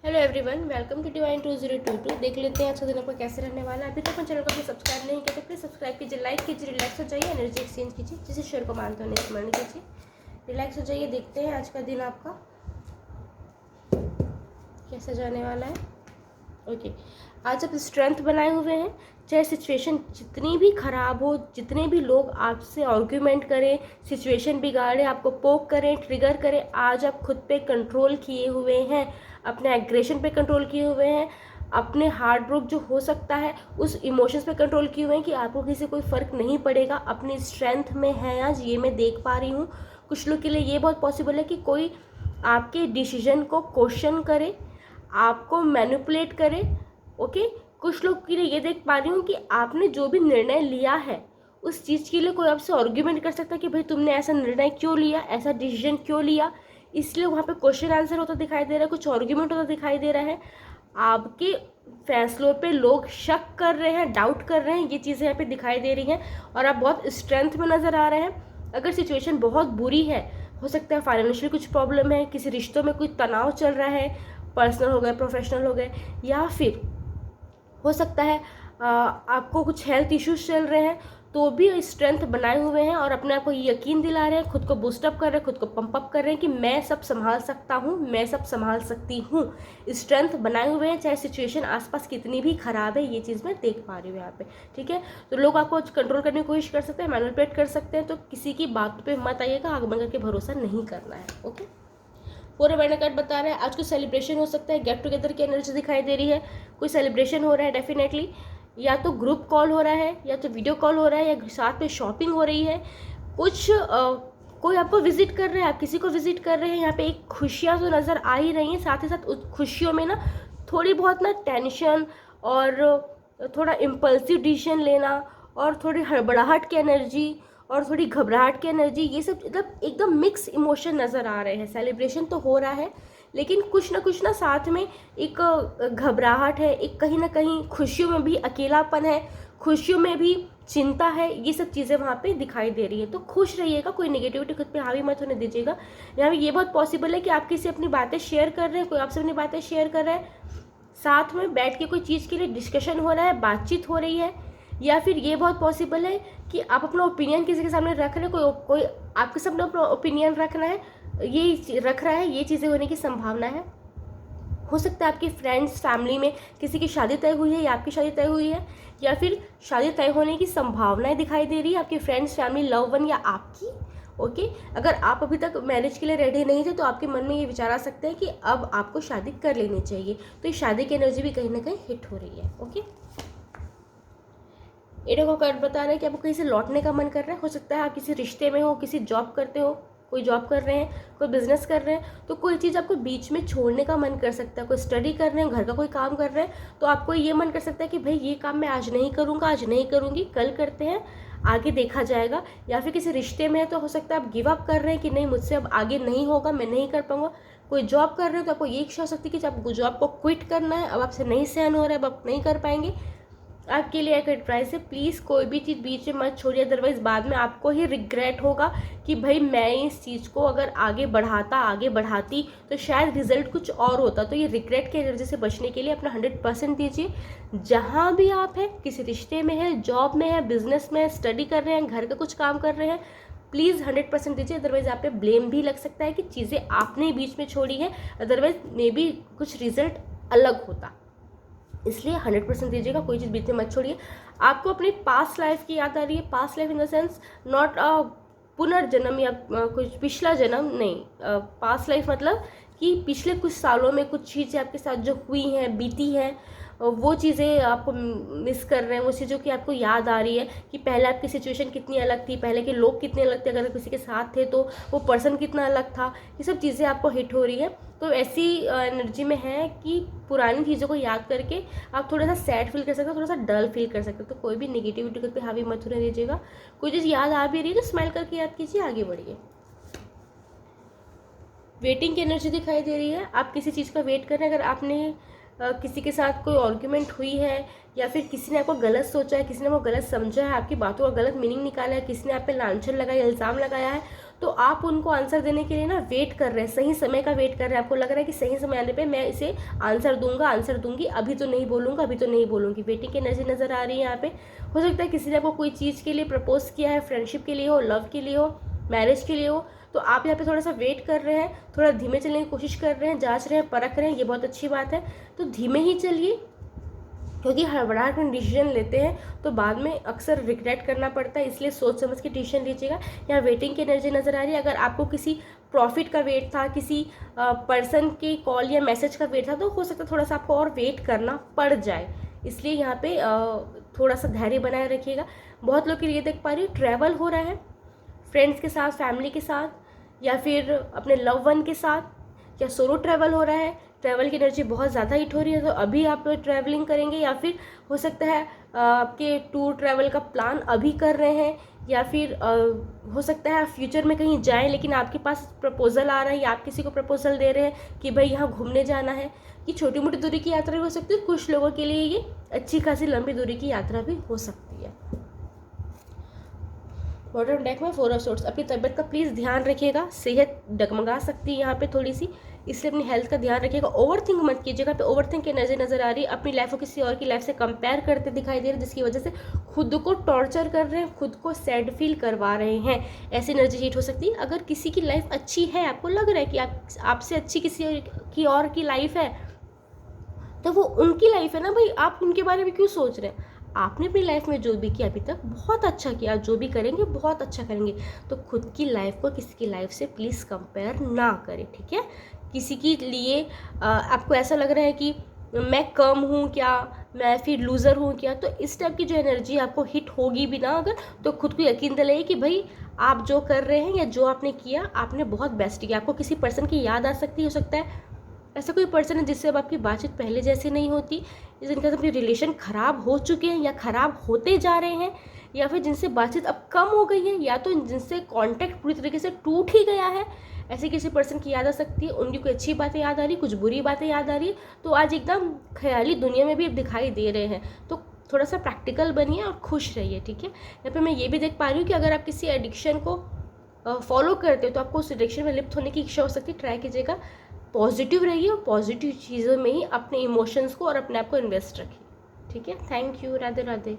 Hello everyone, welcome to Divine 2022। देख लेते हैं आज का दिन आपका कैसे रहने वाला है। अभी तक अपने चैनल को सब्सक्राइब नहीं किया तो प्लीज़ सब्सक्राइब कीजिए, लाइक कीजिए, रिलैक्स हो जाइए, एनर्जी एक्सचेंज कीजिए, जिस ईश्वर को मानते हो उन्हें स्मरण कीजिए, रिलैक्स हो जाइए। देखते हैं आज का दिन आपका कैसा जाने वाला है। ओके, आज आप स्ट्रेंथ बनाए हुए हैं। चाहे सिचुएशन जितनी भी ख़राब हो, जितने भी लोग आपसे आर्ग्यूमेंट करें, सिचुएशन बिगाड़े, आपको पोक करें, ट्रिगर करें, आज आप खुद पे कंट्रोल किए हुए हैं, अपने एग्रेशन पे कंट्रोल किए हुए हैं, अपने हार्ट ब्रोक जो हो सकता है उस इमोशंस पे कंट्रोल किए हुए हैं कि आपको किसी कोई फ़र्क नहीं पड़ेगा, अपनी स्ट्रेंथ में है आज, ये मैं देख पा रही हूँ। कुछ लोग के लिए ये बहुत पॉसिबल है कि कोई आपके डिसीजन को क्वेश्चन करे, आपको मैनिपुलेट करे। ओके, कुछ लोग के लिए ये देख पा रही हूँ कि आपने जो भी निर्णय लिया है उस चीज़ के लिए कोई आपसे आर्ग्यूमेंट कर सकता है कि भाई तुमने ऐसा निर्णय क्यों लिया, ऐसा डिसीजन क्यों लिया, इसलिए वहाँ पे क्वेश्चन आंसर होता दिखाई दे रहा है, कुछ आर्ग्यूमेंट होता दिखाई दे रहा है, आपके फैसलों पे लोग शक कर रहे हैं, डाउट कर रहे हैं, ये चीज़ें यहाँ पे दिखाई दे रही हैं और आप बहुत स्ट्रेंथ में नज़र आ रहे हैं। अगर सिचुएशन बहुत बुरी है, हो सकता है फाइनेंशियल कुछ प्रॉब्लम है, किसी रिश्तों में कोई तनाव चल रहा है, पर्सनल हो गए, प्रोफेशनल हो गए, या फिर हो सकता है आपको कुछ हेल्थ इश्यूज चल रहे हैं, तो भी स्ट्रेंथ बनाए हुए हैं और अपने आप को यकीन दिला रहे हैं, खुद को बूस्टअप कर रहे हैं, खुद को पंप अप कर रहे हैं कि मैं सब संभाल सकता हूँ, मैं सब संभाल सकती हूँ। स्ट्रेंथ बनाए हुए हैं, चाहे सिचुएशन आसपास कितनी भी खराब है, ये चीज़ मैं देख पा रही हूँ यहाँ पे। ठीक है, तो लोग आपको कंट्रोल करने की कोशिश कर सकते हैं, मैनिपुलेट कर सकते हैं, तो किसी की बात पे मत आइएगा, आग बन करके भरोसा नहीं करना है। ओके, पूरे वर्णन कार्ड बता रहा है आज कुछ सेलिब्रेशन हो सकता है, गेट टुगेदर की एनर्जी दिखाई दे रही है, कोई सेलिब्रेशन हो रहा है डेफिनेटली, या तो ग्रुप कॉल हो रहा है, या तो वीडियो कॉल हो रहा है, या साथ में शॉपिंग हो रही है, कुछ कोई आपको विजिट कर रहा है, आप किसी को विजिट कर रहे हैं। यहाँ पे एक खुशियाँ तो नज़र आ ही रही हैं, साथ ही साथ उस खुशियों में ना थोड़ी बहुत ना टेंशन और थोड़ा इम्पल्सिव डिसीजन लेना और थोड़ी हड़बड़ाहट की एनर्जी और थोड़ी घबराहट की एनर्जी, ये सब मतलब एकदम मिक्स इमोशन नज़र आ रहे हैं। सेलिब्रेशन तो हो रहा है लेकिन कुछ ना साथ में एक घबराहट है, एक कहीं ना कहीं खुशियों में भी अकेलापन है, खुशियों में भी चिंता है, ये सब चीज़ें वहाँ पे दिखाई दे रही है। तो खुश रहिएगा, कोई नेगेटिविटी खुद पे हावी मत होने दीजिएगा। यहाँ पे ये बहुत पॉसिबल है कि आप किसी अपनी बातें शेयर कर रहे हैं, कोई आपसे अपनी बातें शेयर कर रहा है, साथ में बैठ के कोई चीज़ के लिए डिस्कशन हो रहा है, बातचीत हो रही है, या फिर ये बहुत पॉसिबल है कि आप अपना ओपिनियन किसी के सामने रख रहे हैं, कोई आपके सामने अपना ओपिनियन रखना है, ये रख रहा है, ये चीज़ें होने की संभावना है। हो सकता है आपकी फ्रेंड्स फैमिली में किसी की शादी तय हुई है या आपकी शादी तय हुई है, या फिर शादी तय होने की संभावनाएं दिखाई दे रही है आपकी फ्रेंड्स फैमिली लव वन या आपकी। ओके, अगर आप अभी तक मैरिज के लिए रेडी नहीं थे तो आपके मन में ये विचार आ सकते हैं कि अब आपको शादी कर लेनी चाहिए, तो ये शादी की एनर्जी भी कहीं ना कहीं हिट हो रही है। ओके, एडो का कार्ड बता रहा है कि आपको कहीं से लौटने का मन कर रहा है। हो सकता है आप किसी रिश्ते में हो, किसी जॉब करते हो, कोई जॉब कर रहे हैं, कोई बिजनेस कर रहे हैं, तो कोई चीज़ आपको बीच में छोड़ने का मन कर सकता है। कोई स्टडी कर रहे हैं, घर का कोई काम कर रहे हैं, तो आपको ये मन कर सकता है कि भाई ये काम मैं आज नहीं करूँगा, आज नहीं करूँगी, कल करते हैं, आगे देखा जाएगा। या फिर किसी रिश्ते में है तो हो सकता है आप गिव अप कर रहे हैं कि नहीं, मुझसे अब आगे नहीं होगा, मैं नहीं कर पाऊँगा। कोई जॉब कर रहे हो तो आपको ये इच्छा हो सकती है कि आपको जॉब को क्विट करना है, अब आपसे नहीं सहन हो रहा है, अब आप नहीं कर पाएंगे। आपके लिए एक एडवाइस है, प्लीज़ कोई भी चीज़ बीच में मत छोड़िए, अदरवाइज़ बाद में आपको ही रिग्रेट होगा कि भाई मैं इस चीज़ को अगर आगे बढ़ाती तो शायद रिजल्ट कुछ और होता। तो ये रिग्रेट की एनर्जी से बचने के लिए अपना 100% दीजिए। जहाँ भी आप हैं, किसी रिश्ते में है, जॉब में है, बिजनेस में है, स्टडी कर रहे हैं, घर का कुछ काम कर रहे हैं, प्लीज़ 100% दीजिए, अदरवाइज़ आप पे ब्लेम भी लग सकता है कि चीज़ें आपने बीच में छोड़ी हैं, अदरवाइज मे बी कुछ रिजल्ट अलग होता। इसलिए 100% दीजिएगा, कोई चीज़ बीच में मत छोड़िए। आपको अपनी पास्ट लाइफ की याद आ रही है, past life in the sense not पुनर्जन्म या कुछ पिछला जन्म नहीं, पास्ट लाइफ मतलब कि पिछले कुछ सालों में कुछ चीज़ें आपके साथ जो हुई हैं, बीती हैं, वो चीज़ें आपको मिस कर रहे हैं, वो चीज़ों की आपको याद आ रही है कि पहले आपकी सिचुएशन कितनी अलग थी, पहले के लोग कितने अलग थे, अगर किसी के साथ थे तो वो पर्सन कितना अलग था, ये सब चीज़ें आपको हिट हो रही है। तो ऐसी एनर्जी में है कि पुरानी चीज़ों को याद करके आप थोड़ा सा सैड फील कर सकते हो, थोड़ा सा डल फील कर सकते हो। तो कोई भी नेगेटिविटी खुद पे हावी मत होने दीजिएगा। कोई चीज़ याद आ भी रही है तो स्माइल करके याद कीजिए, आगे बढ़िए। वेटिंग की एनर्जी दिखाई दे रही है, आप किसी चीज़ का वेट कर रहे हैं। अगर आपने किसी के साथ कोई आर्ग्यूमेंट हुई है, या फिर किसी ने आपको गलत सोचा है, किसी ने आपको गलत समझा है, आपकी बातों का गलत मीनिंग निकाला है, किसी ने आप पे लांछन लगाया, इल्ज़ाम लगाया है, तो आप उनको आंसर देने के लिए ना वेट कर रहे हैं, सही समय का वेट कर रहे हैं। आपको लग रहा है कि सही समय आने पे मैं इसे आंसर दूंगा, आंसर दूंगी, अभी तो नहीं बोलूँगा, अभी तो नहीं बोलूँगी। वेटिंग की एनर्जी नज़र आ रही है यहाँ पे। हो सकता है किसी ने आपको कोई चीज़ के लिए प्रपोज किया है, फ्रेंडशिप के लिए हो, लव के लिए हो, मैरिज के लिए हो, तो आप यहाँ पे थोड़ा सा वेट कर रहे हैं, थोड़ा धीमे चलने की कोशिश कर रहे हैं, जांच रहे हैं, परख रहे हैं, ये बहुत अच्छी बात है। तो धीमे ही चलिए, क्योंकि हड़बड़ाहट में डिसीजन लेते हैं तो बाद में अक्सर रिग्रेट करना पड़ता है, इसलिए सोच समझ के डिसीजन लीजिएगा। यहाँ वेटिंग की एनर्जी नज़र आ रही है। अगर आपको किसी प्रॉफिट का वेट था, किसी पर्सन के कॉल या मैसेज का वेट था, तो हो सकता है थोड़ा सा आपको और वेट करना पड़ जाए, इसलिए यहाँ पे थोड़ा सा धैर्य बनाए रखिएगा। बहुत लोग के लिए देख पा रही हूँ ट्रैवल हो रहा है, फ्रेंड्स के साथ, फैमिली के साथ, या फिर अपने लव वन के साथ, या सोलो ट्रैवल हो रहा है। ट्रैवल की एनर्जी बहुत ज़्यादा हिट हो रही है, तो अभी आप ट्रैवलिंग करेंगे, या फिर हो सकता है आपके टूर ट्रैवल का प्लान अभी कर रहे हैं, या फिर हो सकता है आप फ्यूचर में कहीं जाएं, लेकिन आपके पास प्रपोजल आ रहा है या आप किसी को प्रपोजल दे रहे हैं कि भाई यहाँ घूमने जाना है। ये छोटी मोटी दूरी की यात्रा भी हो सकती है, कुछ लोगों के लिए ये अच्छी खासी लंबी दूरी की यात्रा भी हो सकती है। बॉटम डेक में 4 ऑफ सोर्ड्स। अपनी तबीयत का प्लीज़ ध्यान रखिएगा, सेहत डगमगा सकती है यहाँ पे थोड़ी सी, इसलिए अपनी हेल्थ का ध्यान रखिएगा। ओवर थिंक मत कीजिएगा। पे ओवर थिंक की एनर्जी नज़र आ रही है, अपनी लाइफ को किसी और की लाइफ से कंपेयर करते दिखाई दे रहे हैं, जिसकी वजह से खुद को टॉर्चर कर रहे हैं, खुद को सैड फील करवा रहे हैं। ऐसी एनर्जी हीट हो सकती है। अगर किसी की लाइफ अच्छी है, आपको लग रहा है कि आपसे अच्छी किसी की और की लाइफ है, तो वो उनकी लाइफ है ना भाई, आप उनके बारे में क्यों सोच रहे हैं। आपने अपनी लाइफ में जो भी किया अभी तक बहुत अच्छा किया, जो भी करेंगे बहुत अच्छा करेंगे। तो खुद की लाइफ को किसी की लाइफ से प्लीज़ कंपेयर ना करें, ठीक है। किसी के लिए आपको ऐसा लग रहा है कि मैं कम हूँ क्या, मैं फिर लूज़र हूँ क्या, तो इस टाइप की जो एनर्जी आपको हिट होगी भी ना अगर, तो खुद को यकीन दिलाइए कि भाई आप जो कर रहे हैं या जो आपने किया, आपने बहुत बेस्ट किया। आपको किसी पर्सन की याद आ सकती, हो सकता है ऐसा कोई पर्सन है जिससे अब आपकी बातचीत पहले जैसी नहीं होती, जिनके साथ अपनी रिलेशन ख़राब हो चुके हैं या ख़राब होते जा रहे हैं, या फिर जिनसे बातचीत अब कम हो गई है, या तो जिनसे कांटेक्ट पूरी तरीके से टूट ही गया है। ऐसे किसी पर्सन की याद आ सकती है, उनकी कोई अच्छी बातें याद आ रही, कुछ बुरी बातें याद आ रही, तो आज एकदम ख्याली दुनिया में भी अब दिखाई दे रहे हैं। तो थोड़ा सा प्रैक्टिकल बनिए और खुश रहिए, ठीक है। यहाँ पे मैं ये भी देख पा रही हूँ कि अगर आप किसी एडिक्शन को फॉलो करते हो तो आपको उस एडिक्शन में लिप्त होने की इच्छा हो सकती है। ट्राई कीजिएगा, पॉजिटिव रहिए और पॉजिटिव चीज़ों में ही अपने इमोशंस को और अपने आप को इन्वेस्ट रखिए, ठीक है। Thank you, Radhe Radhe.